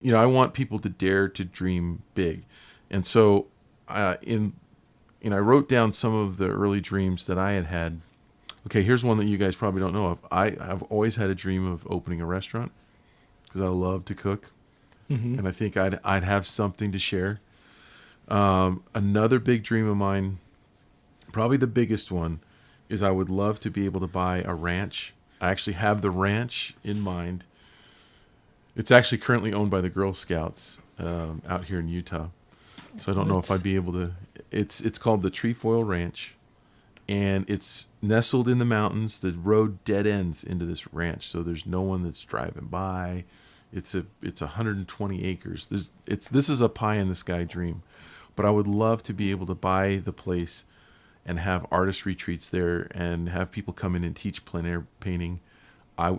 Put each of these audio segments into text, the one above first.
I want people to dare to dream big. And so I wrote down some of the early dreams that I had had. Okay, here's one that you guys probably don't know of. I've always had a dream of opening a restaurant because I love to cook, and I think I'd have something to share. Another big dream of mine, probably the biggest one, is I would love to be able to buy a ranch. I actually have the ranch in mind. It's actually currently owned by the Girl Scouts out here in Utah. So I don't know if I'd be able to. It's called the Trefoil Ranch, and it's nestled in the mountains. The road dead ends into this ranch, so there's no one that's driving by. It's 120 acres. This is a pie in the sky dream, but I would love to be able to buy the place and have artist retreats there and have people come in and teach plein air painting.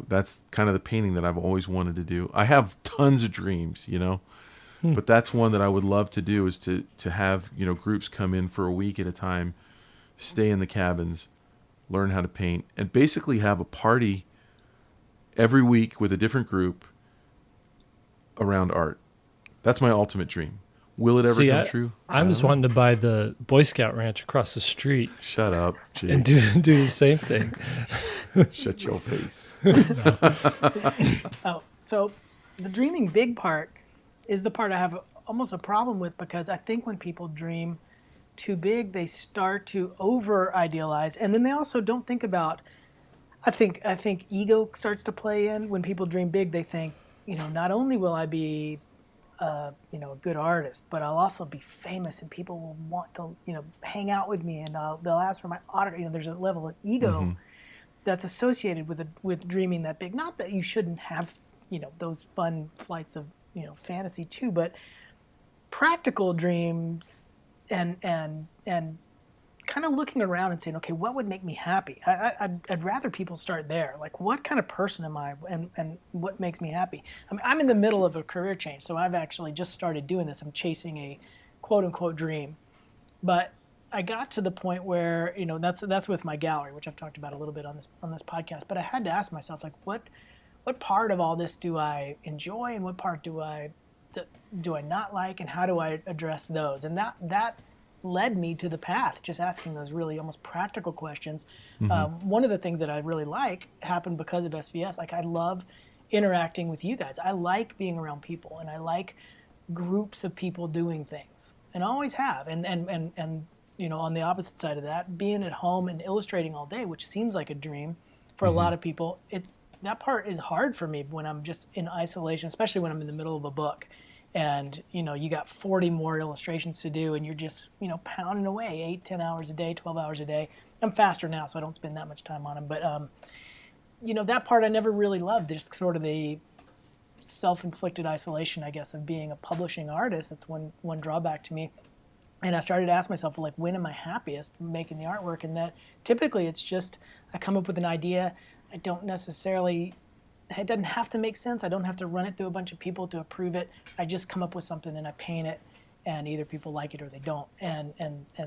That's kind of the painting that I've always wanted to do. I have tons of dreams, but that's one that I would love to do, is to have, groups come in for a week at a time, stay in the cabins, learn how to paint, and basically have a party every week with a different group around art. That's my ultimate dream. Will it ever come true? I'm just wanting to buy the Boy Scout ranch across the street. Shut up, Jake. And do the same thing. Shut your face. So the dreaming big part is the part I have almost a problem with, because I think when people dream too big, they start to over idealize, and then they also don't think about. I think ego starts to play in when people dream big. They think, not only will I be a good artist, but I'll also be famous, and people will want to, hang out with me, and they'll ask for my autograph. There's a level of ego that's associated with dreaming that big. Not that you shouldn't have, those fun flights of, fantasy too, but practical dreams and kind of looking around and saying, okay, what would make me happy? I'd rather people start there. Like, what kind of person am I, and what makes me happy? I mean, I'm in the middle of a career change, so I've actually just started doing this. I'm chasing a quote-unquote dream. But I got to the point where, that's with my gallery, which I've talked about a little bit on this podcast. But I had to ask myself, like, what part of all this do I enjoy, and what part do I not like, and how do I address those? And that led me to the path, just asking those really almost practical questions. One of the things that I really like happened because of SVS. Like, I love interacting with you guys. I like being around people, and I like groups of people doing things, and I always have. And on the opposite side of that, being at home and illustrating all day, which seems like a dream for a lot of people, that part is hard for me when I'm just in isolation, especially when I'm in the middle of a book. And, you got 40 more illustrations to do, and you're just, pounding away 8, 10 hours a day, 12 hours a day. I'm faster now, so I don't spend that much time on them. But, that part I never really loved, just sort of the self-inflicted isolation, I guess, of being a publishing artist. That's one drawback to me. And I started to ask myself, like, when am I happiest making the artwork? And that typically it's just, I come up with an idea. It doesn't have to make sense. I don't have to run it through a bunch of people to approve it. I just come up with something and I paint it, and either people like it or they don't. And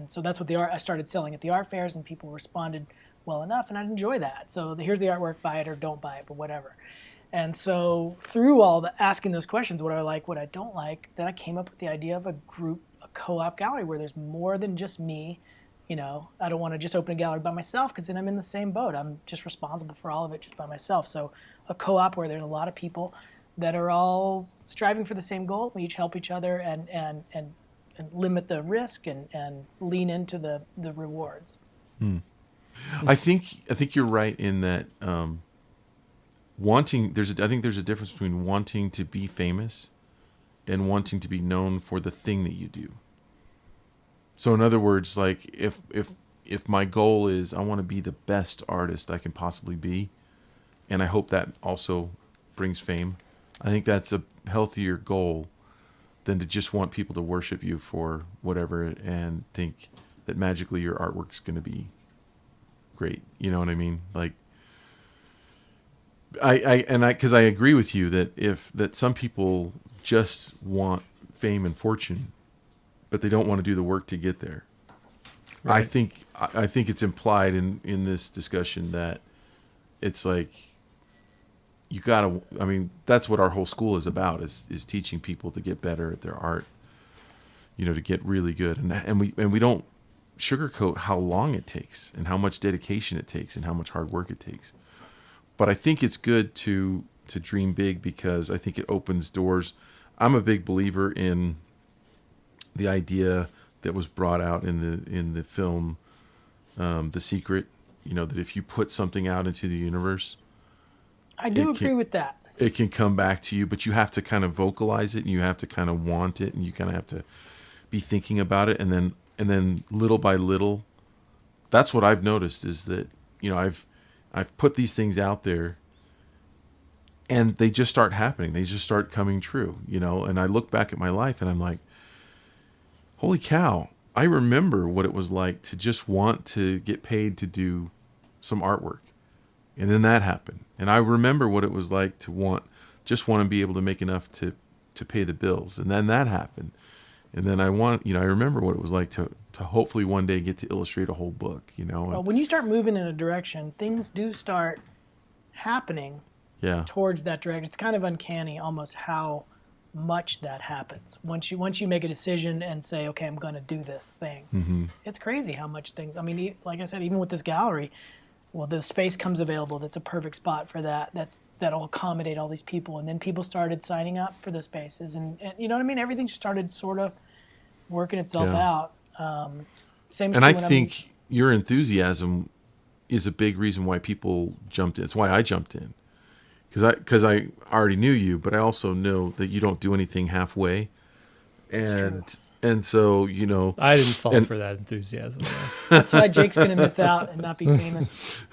so that's what I started selling at the art fairs, and people responded well enough, and I enjoy that. So here's the artwork, buy it or don't buy it, but whatever. And so through all the asking those questions, what I like, what I don't like, then I came up with the idea of a group, a co-op gallery where there's more than just me. I don't want to just open a gallery by myself, because then I'm in the same boat. I'm just responsible for all of it just by myself. So a co-op where there's a lot of people that are all striving for the same goal. We each help each other and limit the risk and lean into the rewards. I think you're right in that wanting. I think there's a difference between wanting to be famous and wanting to be known for the thing that you do. So in other words, like if my goal is I want to be the best artist I can possibly be, and I hope that also brings fame, I think that's a healthier goal than to just want people to worship you for whatever and think that magically your artwork's going to be great. You know what I mean? Like, because I agree with you that some people just want fame and fortune, but they don't want to do the work to get there. Right. I think it's implied in this discussion that it's like you gotta. I mean, that's what our whole school is about: is teaching people to get better at their art. You know, to get really good, and we don't sugarcoat how long it takes and how much dedication it takes and how much hard work it takes. But I think it's good to dream big because I think it opens doors. I'm a big believer in the idea that was brought out in the film, The Secret. You know, that if you put something out into the universe, I do agree with that. It can come back to you, but you have to kind of vocalize it and you have to kind of want it and you kind of have to be thinking about it, and then little by little, that's what I've noticed is that, you know, I've put these things out there and they just start happening. They just start coming true, you know, and I look back at my life and I'm like, holy cow, I remember what it was like to just want to get paid to do some artwork. And then that happened. And I remember what it was like to just want to be able to make enough to pay the bills. And then that happened. And then I remember what it was like to hopefully one day get to illustrate a whole book, you know. Well, when you start moving in a direction, things do start happening towards that direction. It's kind of uncanny almost how much that happens. Once you make a decision and say, okay, I'm going to do this thing. Mm-hmm. It's crazy how much things, I mean, like I said, even with this gallery, well, the space comes available that's a perfect spot for that'll accommodate all these people. And then people started signing up for the spaces. And you know what I mean? Everything just started sort of working itself out. Same. And I think your enthusiasm is a big reason why people jumped in. It's why I jumped in. Because I already knew you, but I also know that you don't do anything halfway. And so, you know, I didn't fall for that enthusiasm. That's why Jake's going to miss out and not be famous.